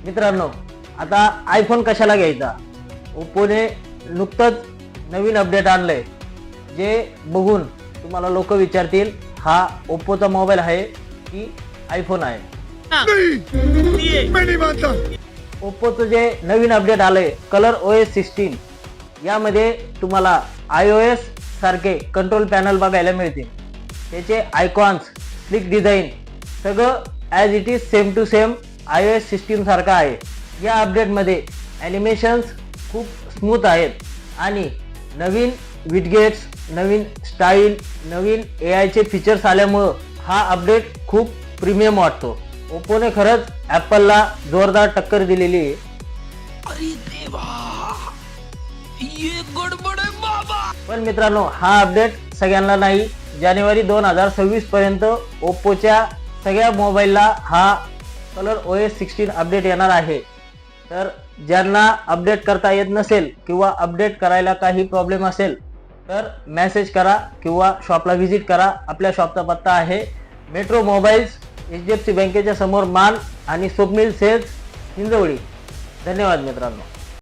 मित्रांनो, आता आयफोन कशाला घ्यायचा? ओप्पोने नुकतंच नवीन अपडेट आणलंय, जे बघून तुम्हाला लोक विचारतील हा ओप्पोचा मोबाईल आहे की आयफोन आहे. ओप्पोचं जे नवीन अपडेट आलंय कलर OS 16, यामध्ये तुम्हाला iOS सारखे कंट्रोल पॅनल बघायला मिळतील. त्याचे आयकॉन्स, स्लिक डिझाईन सगळं as it is same to same iOS 16 सारखं आहे. या अपडेटमध्ये ॲनिमेशन्स खूप स्मूथ आहेत आणि नवीन विडगेट्स, नवीन स्टाईल, नवीन AIचे फीचर्स आल्यामुळं हा अपडेट खूप प्रीमियम वाटतो. ओप्पोने खरंच ॲपलला जोरदार टक्कर दिलेली आहे. अरे देवा, ये गडबड आहे बाबा. पण मित्रांनो, हा अपडेट सगळ्यांना नाही. जानेवारी 2026 पर्यंत ओप्पोच्या सगळ्या मोबाईलला हा कलर OS 16 अपडेट येणार आहे. तर ज्यांना अपडेट करता येत नसेल किंवा अपडेट करायला काही प्रॉब्लेम असेल तर मेसेज करा किंवा शॉपला व्हिजिट करा. आपल्या शॉपचा पत्ता आहे मेट्रो मोबाईल्स, HDFC बँकेच्या समोर मान आणि स्वप्नील सेल्स, हिंजवडी. धन्यवाद मित्रांनो.